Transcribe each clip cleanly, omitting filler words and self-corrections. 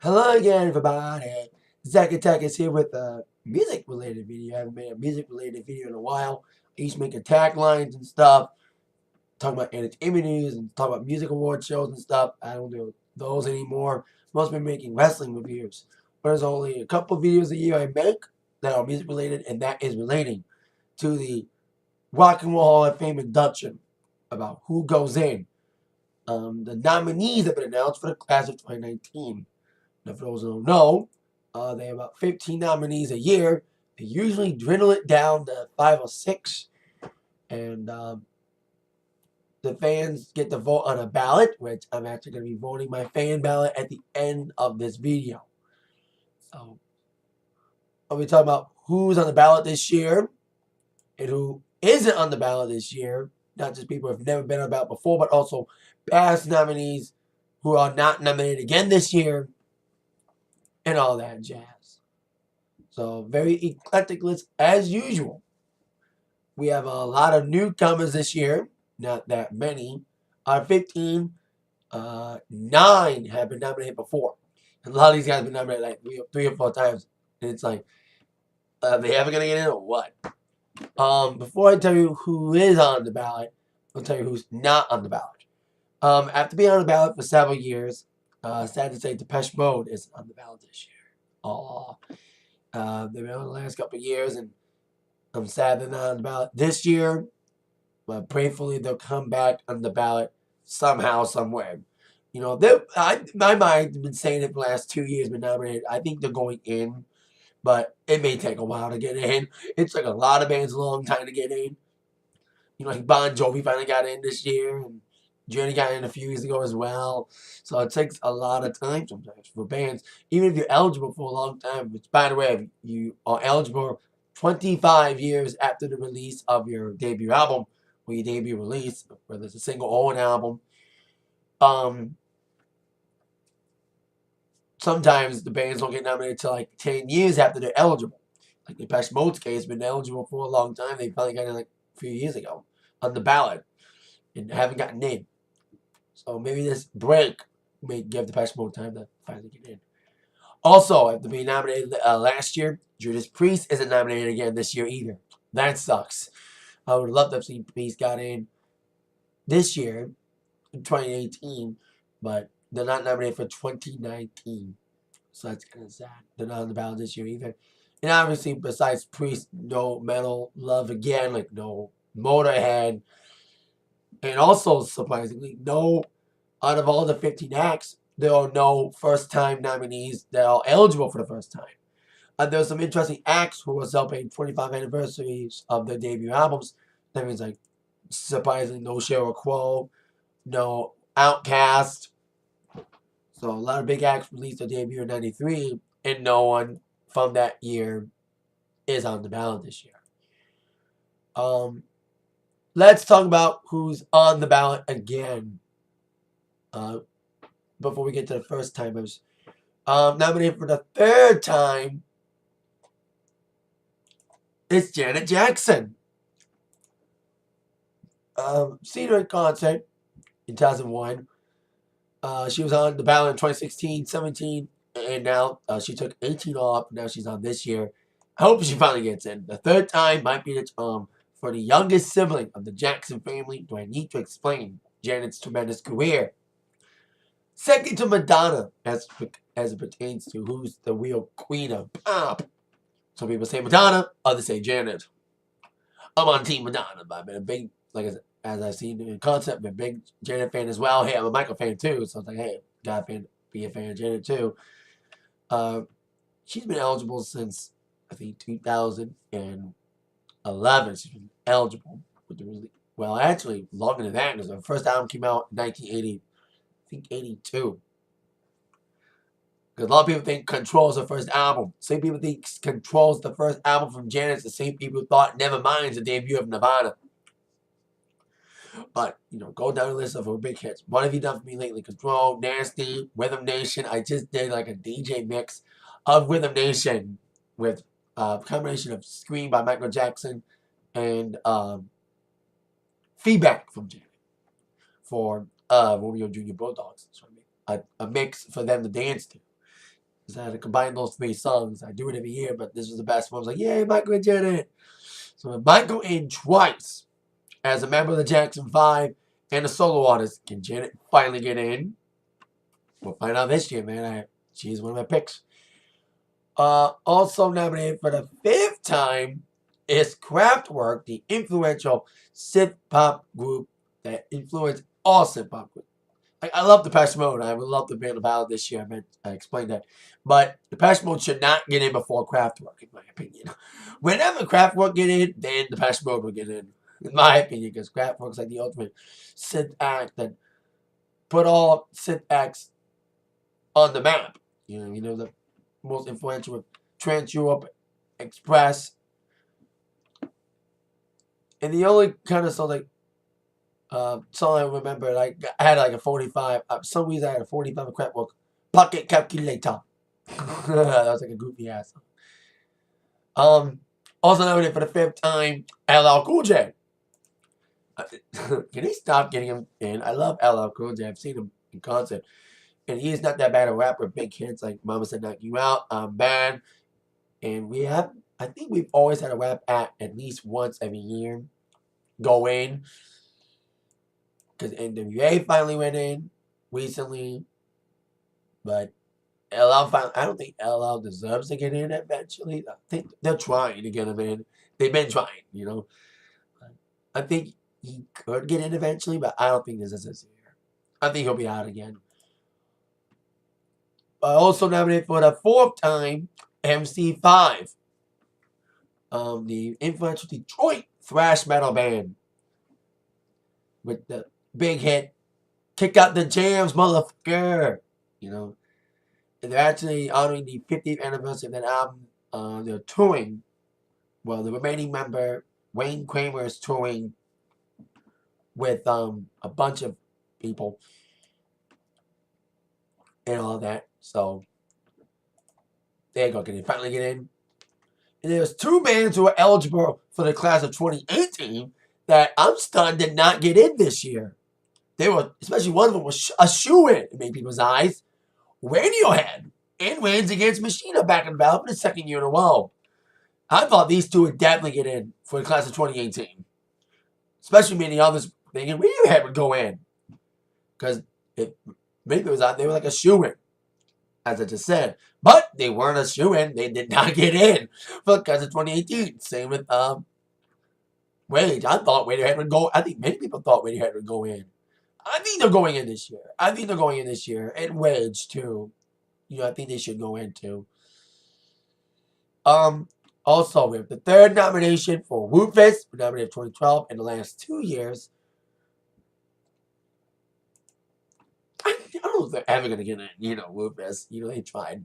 Hello again, everybody. Zack Attack is here with a music-related video. I haven't made a music-related video in a while. I used to make attack lines and stuff, talk about entertainment news and talk about music award shows and stuff. I don't do those anymore. Mostly been making wrestling reviews. But there's only a couple videos a year I make that are music-related, and that is relating to the Rock and Roll Hall of Fame induction, about who goes in. The nominees have been announced for the class of 2019. Now, for those who don't know, they have about 15 nominees a year. They usually dwindle it down to 5 or 6, and the fans get to vote on a ballot, which I'm actually going to be voting my fan ballot at the end of this video. So I'll be talking about who's on the ballot this year and who isn't on the ballot this year. Not just people who have never been on the ballot before, but also past nominees who are not nominated again this year and all that jazz. So very eclectic list as usual. We have a lot of newcomers this year. Not that many. Out of 15, 9 have been nominated before. And a lot of these guys have been nominated like three or four times. And it's like, are they ever going to get in or what? Before I tell you who is on the ballot, I'll tell you who's not on the ballot. After being on the ballot for several years, sad to say Depeche Mode is on the ballot this year. Aw. They've been on the last couple of years, and I'm sad they're not on the ballot this year, but prayerfully they'll come back on the ballot somehow, somewhere. You know, my mind's been saying it for the last 2 years, been nominated. I think they're going in, but it may take a while to get in. It's like a lot of bands a long time to get in. You know, like Bon Jovi finally got in this year, and Journey got in a few years ago as well. So it takes a lot of time sometimes for bands, even if you're eligible for a long time. Which, by the way, if you are eligible 25 years after the release of your debut album or your debut release, whether it's a single or an album, um, sometimes the bands don't get nominated until like 10 years after they're eligible. Like the Depeche Mode's case, been eligible for a long time. They finally got in like a few years ago on the ballot and haven't gotten in. So maybe this break may give Depeche Mode time to finally get in. Also, after being nominated last year, Judas Priest isn't nominated again this year either. That sucks. I would love to have seen Priest got in this year, in 2018, but they're not nominated for 2019. So that's kind of sad. They're not on the ballot this year either. And obviously, besides Priest, no Metal Love again, like no Motorhead. And also, surprisingly, no, out of all the 15 acts, there are no first-time nominees that are eligible for the first time. There's some interesting acts who are celebrating 25 anniversaries of their debut albums. That means, like, surprisingly, no Sheryl Crow, no Outkast. So a lot of big acts released their debut in 93, and no one from that year is on the ballot this year. Let's talk about who's on the ballot again. Before we get to the first timers. Nominated for the third time, it's Janet Jackson. Seen her in concert in 2001. She was on the ballot in 2016, 17, and now she took 18 off. Now she's on this year. I hope she finally gets in. The third time might be the charm. For the youngest sibling of the Jackson family, do I need to explain Janet's tremendous career? Second to Madonna, as it pertains to who's the real queen of pop. Some people say Madonna, others say Janet. I'm on Team Madonna, but I've been a big, like as I've seen in concept, been a big Janet fan as well. Hey, I'm a Michael fan too, so I was like, hey, gotta be a fan of Janet too. She's been eligible since I think 2011. She's been eligible with the release. Well, actually, longer than that, because her first album came out in 1980. I think 82. Because a lot of people think Control's the first album. Same people think Control's the first album from Janet. The same people thought Nevermind's the debut of Nirvana. But, you know, go down the list of her big hits. What have you done for me lately? Control, Nasty, Rhythm Nation. I just did like a DJ mix of Rhythm Nation with a combination of Scream by Michael Jackson and Feedback from Janet for Romeo Jr. Bulldogs. So a mix for them to dance to. I had to combine those 3 songs. I do it every year, but this was the best one. I was like, yay, Michael and Janet. So with Michael in twice as a member of the Jackson 5 and a solo artist, can Janet finally get in? We'll find out this year, man. She's one of my picks. Also nominated for the 5th time is Kraftwerk, the influential synth pop group that influenced all synth pop groups. I love Depeche Mode. I would love to be able to battle this year. I explained that. But Depeche Mode should not get in before Kraftwerk, in my opinion. Whenever Kraftwerk get in, then Depeche Mode will get in my opinion, because Kraftwerk's like the ultimate synth act that put all synth acts on the map. You know the most influential with Trans Europe Express. And the only kind of song I remember, like I had like a 45. For some reason I had a 45 of Kraftwerk Pocket Calculator. That was like a goofy ass song. Also nominated for the 5th time, LL Cool J. Can he stop getting him in? I love LL Cool J. I've seen him in concert. And he's not that bad a rapper. Big hits like Mama Said Knock You Out, I'm Bad. And I think we've always had a rap at least once every year go in. Because NWA finally went in recently. But I don't think LL deserves to get in eventually. I think they're trying to get him in. They've been trying, you know. I think he could get in eventually, but I don't think this is his year. I think he'll be out again. Also nominated for the 4th time, MC5. The influential Detroit thrash metal band. With the big hit, Kick Out the Jams, Motherfucker. You know. And they're actually honoring the 50th anniversary of that album. They're touring. Well, the remaining member, Wayne Kramer, is touring with a bunch of people and all that. So there you go. Can they finally get in? And there's 2 bands who are eligible for the class of 2018 that I'm stunned did not get in this year. They were, especially one of them was a shoo-in in many people's eyes. Radiohead and Rage Against Machine are back in battle for the 2nd year in a row. I thought these 2 would definitely get in for the class of 2018. Especially many others thinking Radiohead would go in. Because maybe it was out, they were like a shoo-in, as I just said. But they weren't a shoo-in. They did not get in for the class of 2018. Same with Rage. I thought Radiohead would go. I think many people thought Radiohead would go in. I think they're going in this year. And Rage, too. I think they should go in, too. Also, we have the 3rd nomination for Woofus. We nominated 2012 in the last 2 years. I don't know if they're ever going to get in, Woofus. They tried.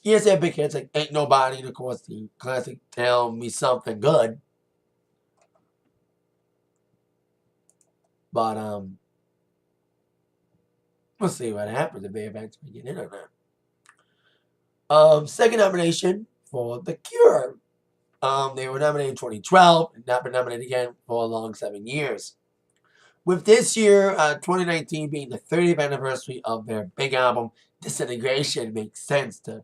Yes, they have big hits like Ain't Nobody, and of course the classic Tell Me Something Good. But, we'll see what happens if they eventually get in or not. 2nd nomination for The Cure. They were nominated in 2012 and not been nominated again for a long 7 years. With this year, 2019 being the 30th anniversary of their big album, Disintegration, makes sense to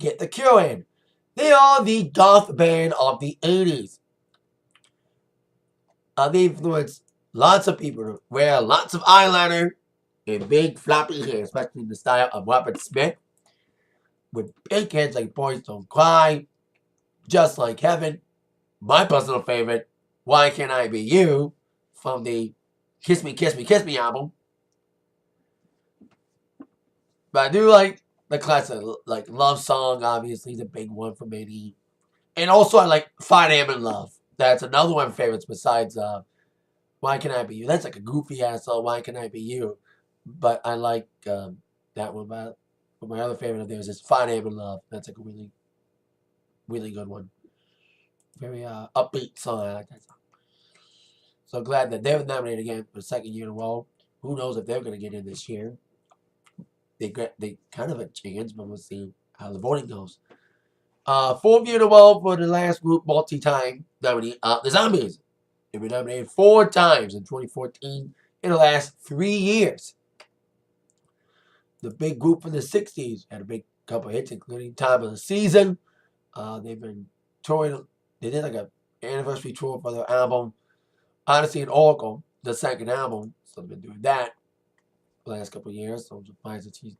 get The Cure in. They are the goth band of the 80s. They influenced lots of people to wear lots of eyeliner and big floppy hair, especially in the style of Robert Smith. With big hits like Boys Don't Cry, Just Like Heaven, my personal favorite, Why Can't I Be You, from the Kiss Me, Kiss Me, Kiss Me album. But I do like the classic, like Love Song, obviously, is a big one for me. And also I like 5 AM in Love. That's another one of my favorites besides Why Can't I Be You. That's like a goofy ass song, Why Can't I Be You. But I like that one. But my other favorite of theirs is 5 AM in Love. That's like a really, really good one. Very upbeat song. I like that song. So glad that they were nominated again for the 2nd year in a row. Who knows if they're going to get in this year. They kind of a chance, but we'll see how the voting goes. 4th year in a row for the last group multi-time nominee, the Zombies. They were nominated 4 times in 2014 in the last 3 years. the big group from the 60s. Had a big couple hits, including Time of the Season. They've been touring. They did like a anniversary tour for their album, Odyssey and Oracle, the second album. So they've been doing that the last couple of years. So I'm surprised that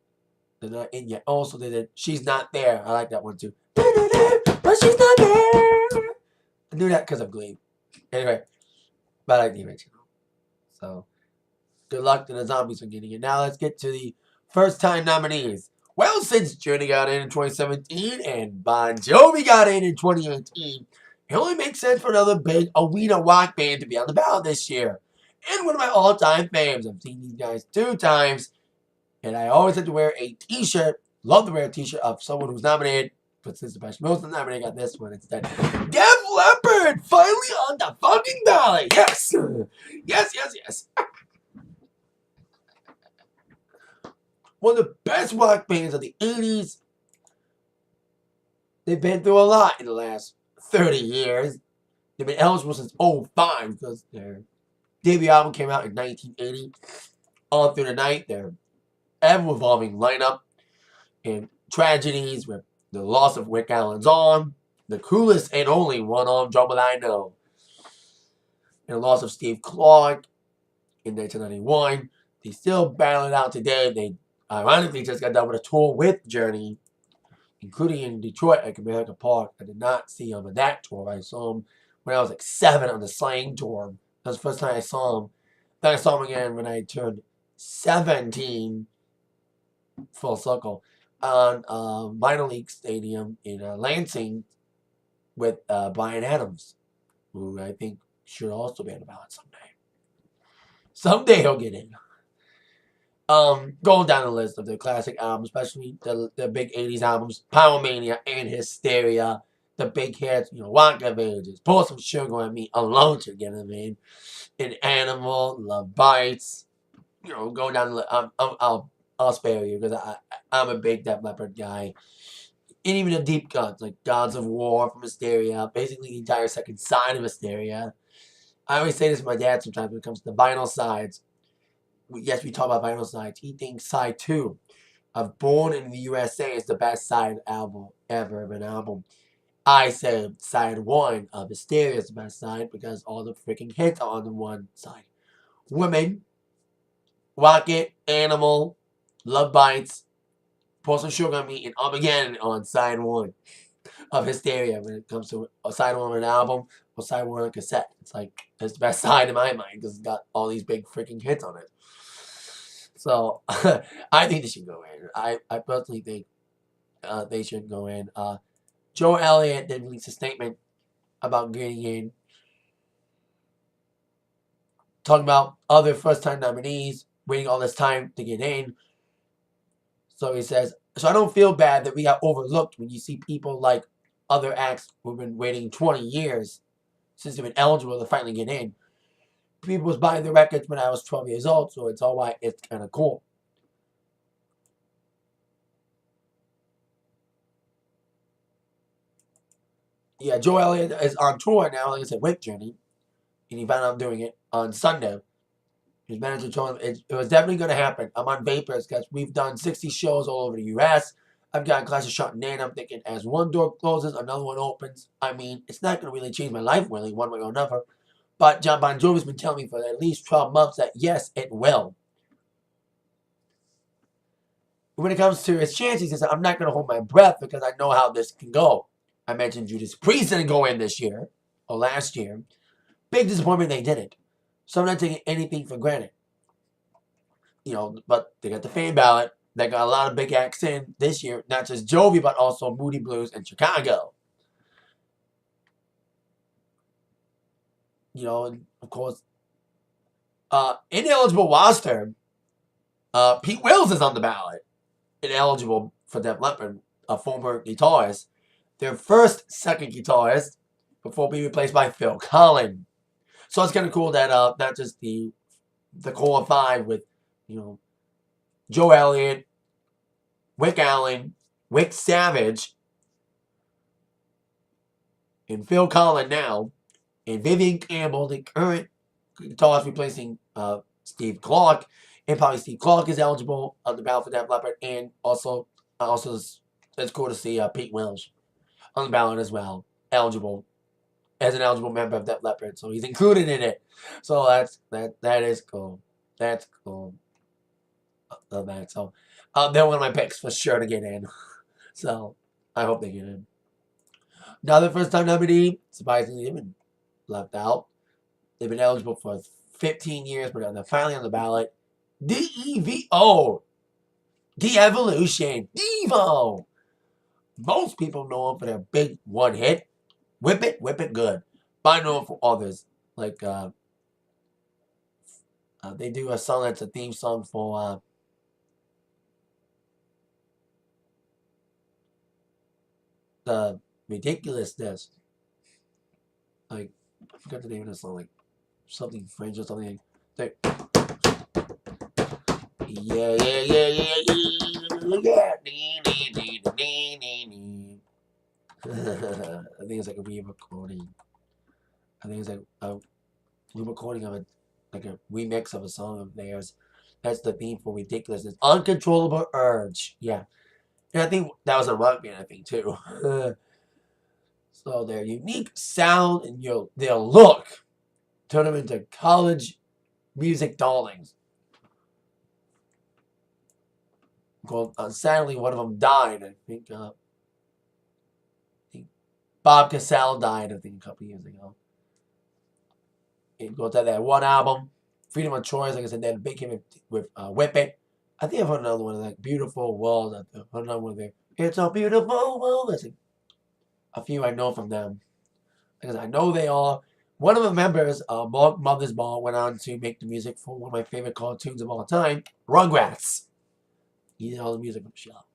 they're not in yet. Also, they did She's Not There. I like that one too. But she's not there. I do that because of Glee. Anyway, but I like the original. So good luck to the Zombies for getting it. Now let's get to the first time nominees. Well, since Journey got in 2017 and Bon Jovi got in 2018, it only makes sense for another big arena rock band to be on the ballot this year. And one of my all-time faves. I've seen these guys 2 times, and I always have to wear a t-shirt. Love to wear a t-shirt of someone who's nominated. But since the best most of the nominated got this one instead. Def Leppard finally on the fucking ballot. Yes. Yes, yes, yes. One of the best rock bands of the 80s. They've been through a lot in the last 30 years. They've been eligible since '05 because their debut album came out in 1980. All through the night, their ever-evolving lineup and tragedies with the loss of Rick Allen's arm, the coolest and only one-armed drummer I know, and the loss of Steve Clark in 1991. They still battle it out today. They ironically just got done with a tour with Journey, including in Detroit at America Park. I did not see him on that tour. I saw him when I was like 7 on the Slang tour. That was the first time I saw him. Then I saw him again when I turned 17, full circle, on Minor League Stadium in Lansing with Bryan Adams, who I think should also be on the ballot someday. Someday he'll get in. Going down the list of their classic albums, especially the big 80s albums, Power Mania and Hysteria, the big hits, Rock of Ages, Pour Some Sugar on Me, Alone Together, man, and Animal, Love Bites, going down the list. I'll spare you because I'm a big Def Leppard guy. And even the deep cuts, like Gods of War from Hysteria, basically the entire second side of Hysteria. I always say this to my dad sometimes when it comes to the vinyl sides. Yes, we talk about vinyl sides. He thinks side 2 of Born in the USA is the best side album ever of an album. I said side 1 of Hysteria is the best side because all the freaking hits are on the one side. Women, Rocket, Animal, Love Bites, Pour Some Sugar on Me, and Armageddon on side 1 of Hysteria when it comes to a side 1 of an album or side 1 on a cassette. It's the best side in my mind because it's got all these big freaking hits on it. So, I think they should go in. I personally think they should go in. Joe Elliott did release a statement about getting in, talking about other first-time nominees waiting all this time to get in. So he says, so I don't feel bad that we got overlooked when you see people like other acts who've been waiting 20 years since they've been eligible to finally get in. People was buying the records when I was 12 years old, so it's all right. It's kind of cool. Yeah, Joe Elliott is on tour now, like I said, with Journey, and he found out doing it on Sunday. His manager told him it was definitely going to happen. I'm on vapors because we've done 60 shows all over the U.S. I've got classes shot in there, I'm thinking as one door closes, another one opens. I mean, it's not going to really change my life, really, one way or another. But John Bon Jovi's been telling me for at least 12 months that, yes, it will. When it comes to his chances, he said, I'm not going to hold my breath because I know how this can go. I mentioned Judas Priest didn't go in this year, or last year. Big disappointment they didn't. So I'm not taking anything for granted. But they got the fan ballot. They got a lot of big acts in this year. Not just Jovi, but also Moody Blues and Chicago. And of course, ineligible roster. Pete Wills is on the ballot. Ineligible for Def Leppard, a former guitarist. Their first second guitarist before being replaced by Phil Collins. So it's kind of cool that not just the core 5 with, Joe Elliott, Rick Allen, Rick Savage, and Phil Collins now, and Vivian Campbell, the current guitarist replacing Steve Clark, And probably Steve Clark is eligible on the ballot for Def Leppard, and also it's cool to see Pete Welsh on the ballot as well, eligible as an eligible member of Def Leppard, so he's included in it. So that is cool. That's cool. That so they're one of my picks for sure to get in. So I hope they get in. Another first time nominee, surprisingly, they've been left out. They've been eligible for 15 years, but they're finally on the ballot. DEVO, De-Evolution, Devo. Most people know them for their big one hit, Whip It Good. But I know them for others, like they do a song that's a theme song for the ridiculousness. Like, I forgot the name of the song, like something French or something. Like, yeah. I think it's like a re-recording. I think it's like a re-recording of a remix of a song of theirs. That's the theme for ridiculousness. Uncontrollable urge. Yeah. And I think that was a rock band, I think, too. So their unique sound and their look turn them into college music darlings. Sadly, one of them died. I think Bob Cassell died, I think, a couple years ago. It goes to that one album, Freedom of Choice, like I said, then big hit with Whip It. I think I've heard another one, like Beautiful World. I've heard another one there. It's a beautiful world. That's a few I know from them. Because I know they are. One of the members, Mark Mothersbaugh, went on to make the music for one of my favorite cartoons of all time, Rugrats. He did all the music for the show.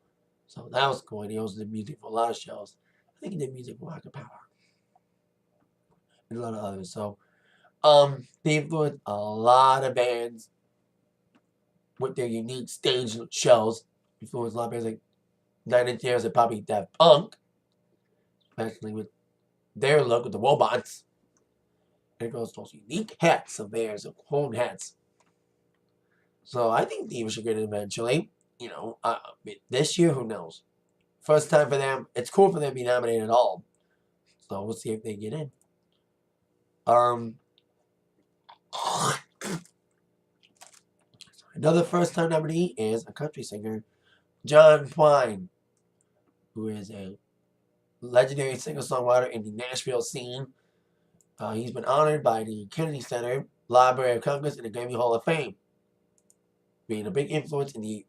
So that was cool. And he also did music for a lot of shows. I think he did music for Rocket Power. And a lot of others. So they influenced a lot of bands with their unique stage shows. Influenced a lot of bands like Nine Inch Nails and probably Daft Punk. Especially with their look with the robots. And it goes to those unique hats of theirs, of clone hats. So I think Diva should get it eventually. You know, this year, who knows? First time for them. It's cool for them to be nominated at all. So we'll see if they get in. Another first time nominee is a country singer, John Prine, who is a legendary singer-songwriter in the Nashville scene. He's been honored by the Kennedy Center, Library of Congress, and the Grammy Hall of Fame, being a big influence in the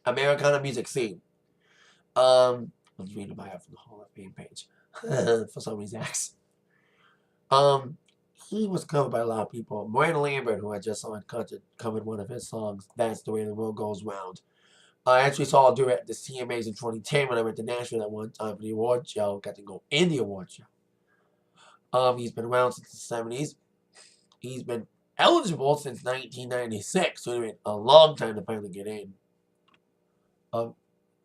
Americana music scene. Let's read the bio from the Hall of Fame page for some of these acts. He was covered by a lot of people. Miranda Lambert, who I just saw in concert, covered one of his songs, That's the Way the World Goes Round. I actually saw him do it at the CMAs in 2010 when I went to Nashville that one time for the award show. Got to go in the award show. He's been around since the 70s. He's been eligible since 1996, so it's been a long time to finally get in.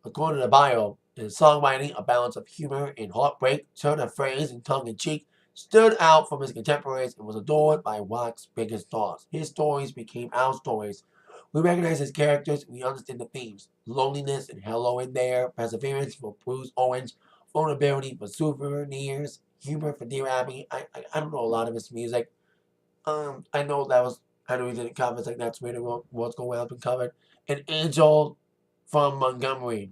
According to the bio, his songwriting, a balance of humor and heartbreak, turn of phrase and tongue-in-cheek, stood out from his contemporaries and was adored by rock's biggest stars. His stories became our stories. We recognize his characters, we understand the themes. Loneliness and Hello in There, perseverance for Bruce Owens, vulnerability for Souvenirs, humor for Dear Abby. I don't know a lot of his music. I know he didn't cover. It's like That's Where the World's Going Well has been covered. And Angel from Montgomery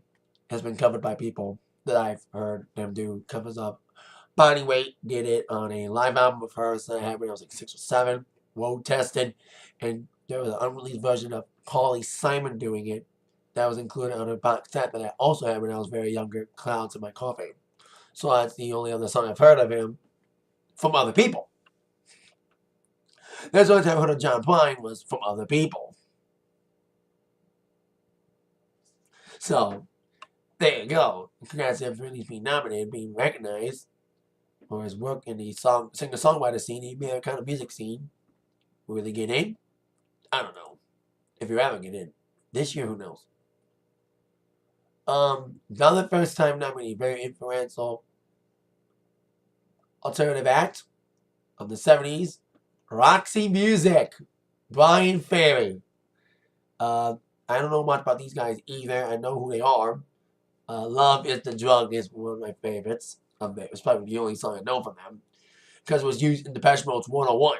has been covered by people that I've heard them do covers of. Bonnie Waitt did it on a live album of hers that I had when I was like 6 or 7, road tested, and there was an unreleased version of Carly Simon doing it that was included on a box set that I also had when I was very younger, Clouds in My Coffee. So that's the only other song I've heard of him from other people. That's the only time I heard of John Prine was from other people. So, there you go. Congrats to him for being nominated, being recognized for his work in the singer-songwriter scene, the Americana music scene. Will they get in? I don't know. If you ever get in. This year, who knows? Another first-time nominee, very influential alternative act of the 70s, Roxy Music, Brian Ferry. I don't know much about these guys either. I know who they are. Love is the Drug is one of my favorites of them. It's probably the only song I know from them because it was used in Depeche Mode's 101.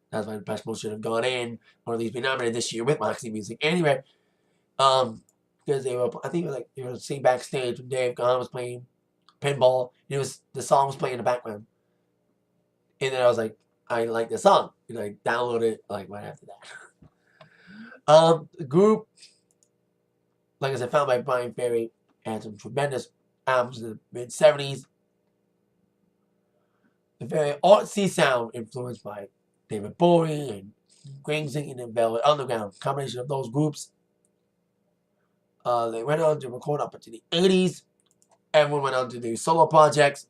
That's why Depeche Mode should have gone in, or at least been nominated this year with Moxie Music. Anyway, because they were, I think it was like they were sitting backstage when Dave Gahan was playing pinball. The song was playing in the background, and then I was like, I like the song, and I downloaded it like right after that. The group, like I said, found by Brian Ferry, had some tremendous albums in the mid-70s. The very artsy sound influenced by David Bowie and Springsteen and the Velvet Underground. Combination of those groups. They went on to record up into the 80s. Everyone went on to do solo projects.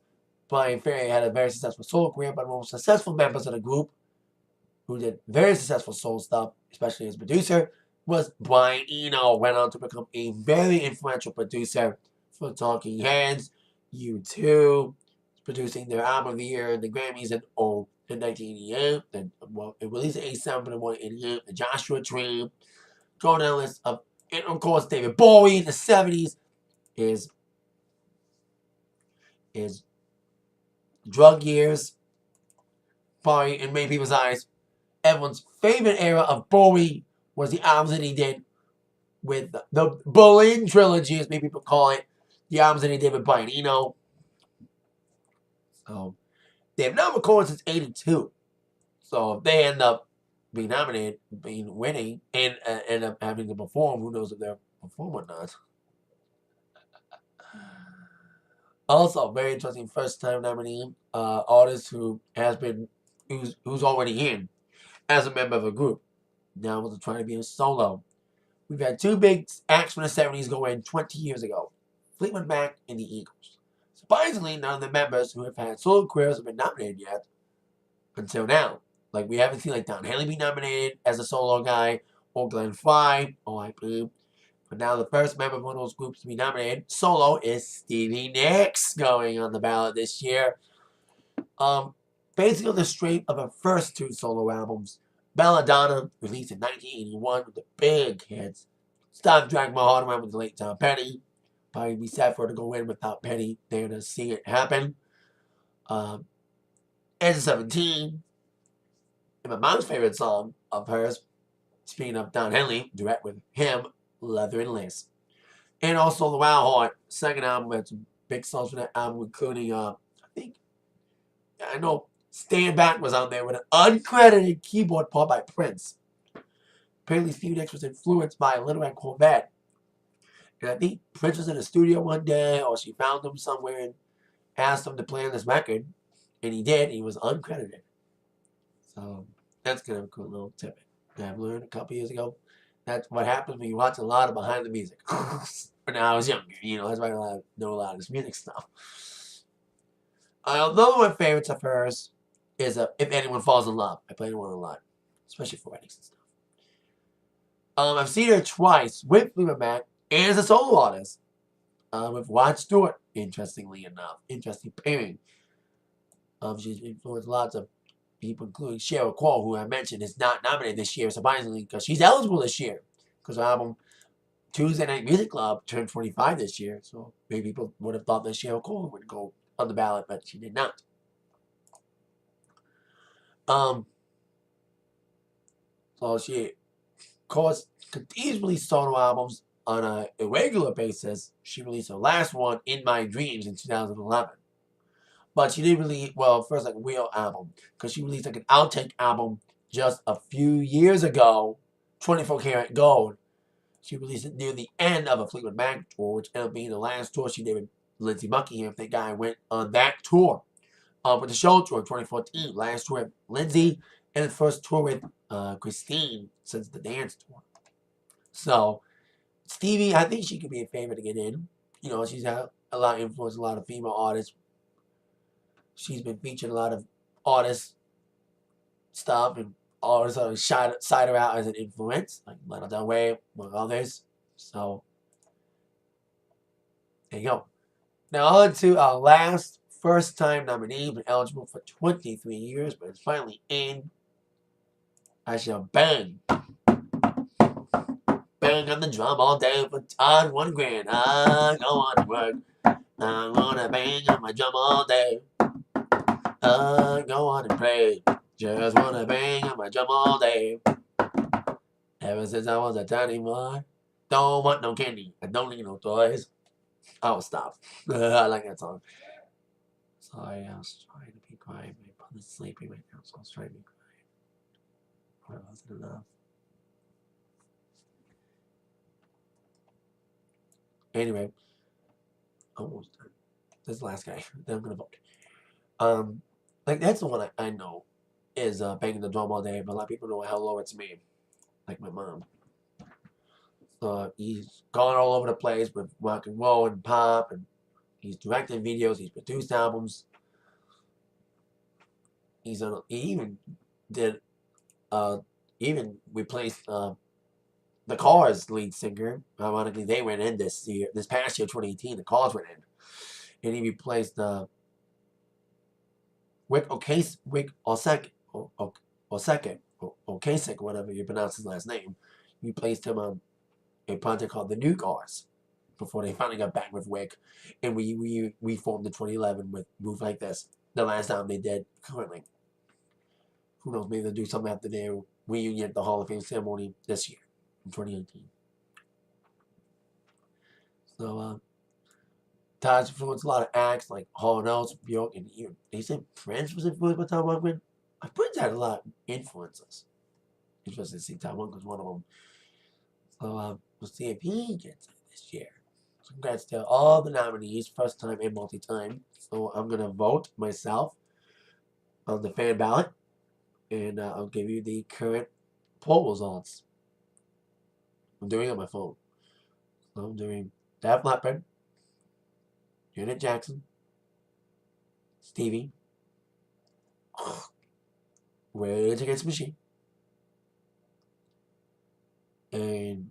Brian Ferry had a very successful solo career, but one of the most successful members of the group, who did very successful solo stuff, especially as producer, was Brian Eno. Went on to become a very influential producer for Talking Heads, U2, producing their album of the year, the Grammys in 1988. Then, well, it released in 87, but in 1988, the Joshua Tree. Going down the list of, and of course, David Bowie in the 70s is Drug Years. Probably in many people's eyes, everyone's favorite era of Bowie was the albums that he did with the Berlin Trilogy, as many people call it. The albums that he did with Brian Eno. So, they have not recorded since 82. So, if they end up being nominated, winning, and end up having to perform, who knows if they'll perform or not. Also, very interesting first-time nominee, artist who's already in as a member of a group. Now was trying to be a solo. We've had two big acts from the 70s go in 20 years ago. Fleetwood Mac and the Eagles. Surprisingly, none of the members who have had solo careers have been nominated yet until now. Like, we haven't seen like Don Henley be nominated as a solo guy, or Glenn Frey, OIP. But now the first member of one of those groups to be nominated solo is Stevie Nicks, going on the ballot this year. Basically on the strength of her first two solo albums, Belladonna, released in 1981 with the big hits. Stop Dragging My Heart Around with the late Tom Petty. Probably be sad for her to go in without Petty there to see it happen. Edge of 17. And my mom's favorite song of hers, speaking of Don Henley, duet with him, Leather and Lace. And also The Wild Heart, second album, had some big songs from that album, including, I know Stand Back was on there with an uncredited keyboard part by Prince. Apparently Stevie Nicks was influenced by Little Red Corvette. And I think Prince was in the studio one day, or she found him somewhere and asked him to play on this record. And he did, and he was uncredited. So that's kind of a cool little tip that I've learned a couple years ago. That's what happens when you watch a lot of behind the music. When I was younger, that's why I know a lot of this music stuff. Another one of my favorites of hers is If Anyone Falls in Love. I play it a lot, especially for weddings and stuff. I've seen her twice with Fleetwood Mac and as a solo artist with Rod Stewart, interestingly enough. Interesting pairing. She's influenced lots of people, including Sheryl Crow, who I mentioned is not nominated this year, surprisingly, because she's eligible this year. Because her album Tuesday Night Music Club turned 45 this year, so maybe people would have thought that Sheryl Crow would go on the ballot, but she did not. So she, of course, continues to release solo albums on an irregular basis. She released her last one, In My Dreams, in 2011. But she did release, first like a real album, because she released like an outtake album just a few years ago, 24 Karat Gold. She released it near the end of a Fleetwood Mac tour, which ended up being the last tour she did with Lindsey Buckingham. Thank God I went on that tour. With the show tour in 2014. Last tour with Lindsey, and the first tour with Christine since the dance tour. So, Stevie, I think she could be a favorite to get in. She's had a lot of influence, a lot of female artists. She's been featured a lot of artist stuff, and artists are side her out as an influence, like Lana Del Rey, among others. So, there you go. Now on to our last first-time nominee, been eligible for 23 years, but it's finally in. I shall bang. bang on the drum all day for Todd 1 grand. I go on to work. I'm gonna bang on my drum all day. I go on and pray. Just wanna bang on my drum all day. Ever since I was a tiny boy. Don't want no candy. I don't need no toys. Oh, stop. I like that song. Sorry, I was trying to be quiet. My brother's sleeping right now, so I was trying to be quiet. Or wasn't enough. Anyway, almost done. This last guy. Then I'm gonna vote. Like that's the one I know is banging the drum all day, but a lot of people know hello it's me, like my mom. He's gone all over the place with rock and roll and pop, and he's directed videos, he's produced albums. He even did even replaced the Cars lead singer. Ironically, they went in this past year, 2018. The Cars went in, and he replaced Rick Ocasek, whatever you pronounce his last name. He replaced him on a project called The New Cars before they finally got back with Wick, and we reformed in 2011 with Move Like This. The last time they did currently. Who knows? Maybe they'll do something after their reunion at the Hall of Fame ceremony this year in 2018. So Todd's influenced a lot of acts like Hall & Oates, Bjork, and even they said Prince was influenced by Todd Rundgren. Prince had a lot of influences. Interesting to see Todd Rundgren was one of them. So we'll see if he gets it this year. So congrats to all the nominees, first time and multi-time. So I'm gonna vote myself on the fan ballot, and I'll give you the current poll results. I'm doing it on my phone. So I'm doing Def Leppard, Janet Jackson, Stevie, Rage Against the Machine, and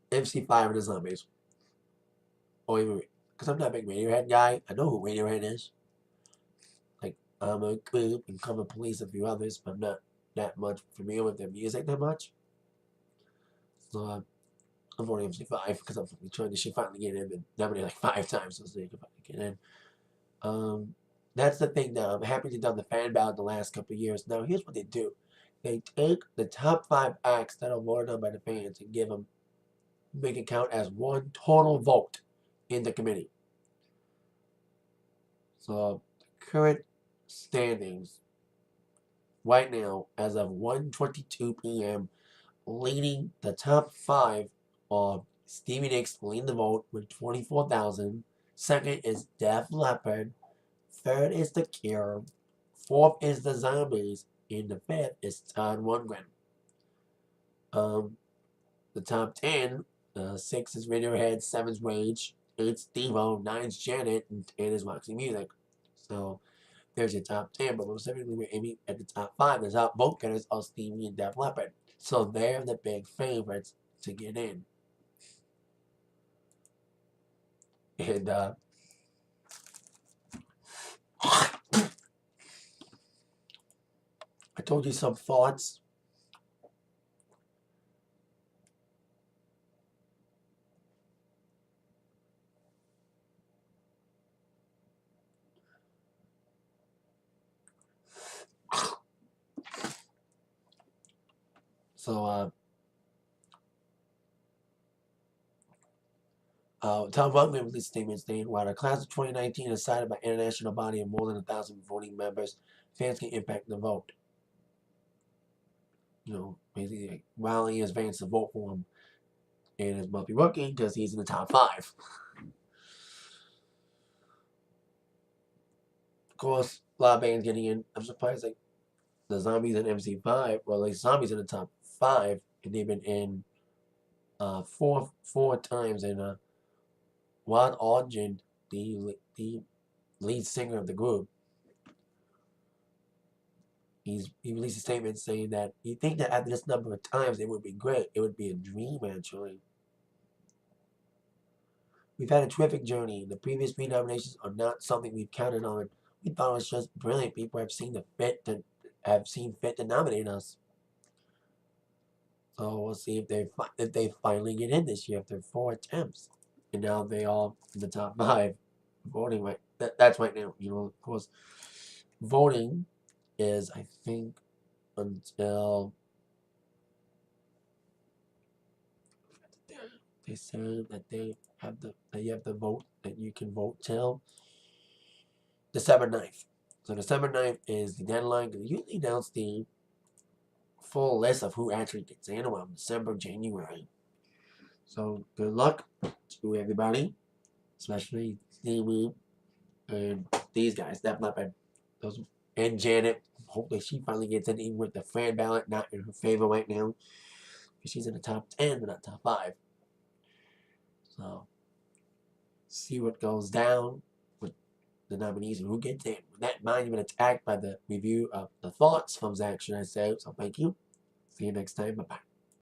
MC5 and the Zombies. Oh, even because I'm not a big Radiohead guy. I know who Radiohead is. Like, I'm a Clue and Common Police, a few others, but I'm not that much familiar with their music that much. So I'm voting MC5 because I'm trying to finally get in and nominated like 5 times so they can finally get in. That's the thing now. I'm happy they've done the fan ballot the last couple of years. Now, here's what they do. They take the top 5 acts that are voted on by the fans and make it count as one total vote in the committee. So, the current standings right now, as of 1:22 p.m., leading the top 5 are Stevie Nicks leading the vote with 24,000. Second is Def Leppard. Third is The Cure. Fourth is The Zombies. And the fifth is Todd Rundgren. The top 10, 6 is Radiohead, 7's Rage, 8's Devo, 9's Janet, and 10 is Roxy Music. So there's your top 10, but most specifically we're aiming at the top 5. The top vote getters are Stevie and Def Leppard. So they're the big favorites to get in. And I told you some thoughts. So Tom Rundgren released a statement saying, while the class of 2019 is decided by an international body of more than 1,000 voting members, fans can impact the vote. You know, basically, like, rallying his fans to vote for him, and it must be working because he's in the top 5. Of course, a lot of bands getting in. I'm surprised, like, the Zombies and MC5, well, like, Zombies in the top 5, and they've been in four times, and Rod Ogden, the lead singer of the group, he released a statement saying that you think that after this number of times it would be great. It would be a dream, actually. We've had a terrific journey. The previous 3 nominations are not something we've counted on We thought it was just brilliant. People have seen fit to nominate us. So we'll see if they finally get in this year after 4 attempts, and now they all in the top 5 voting right. That's right now. Of course, voting is I think until they say that you have to vote, that you can vote till December 9th. So December 9th is the deadline. They usually announce the full list of who actually gets in around December, January. So good luck to everybody, especially Stevie and these guys, Def Leppard, those, and Janet. Hopefully she finally gets in, even with the fan ballot not in her favor right now. She's in the top 10, but not top 5. So see what goes down with the nominees and who gets in. With that in mind, you've been attacked by the review of the thoughts from Zach, should I say. So thank you. See you next time. Bye-bye.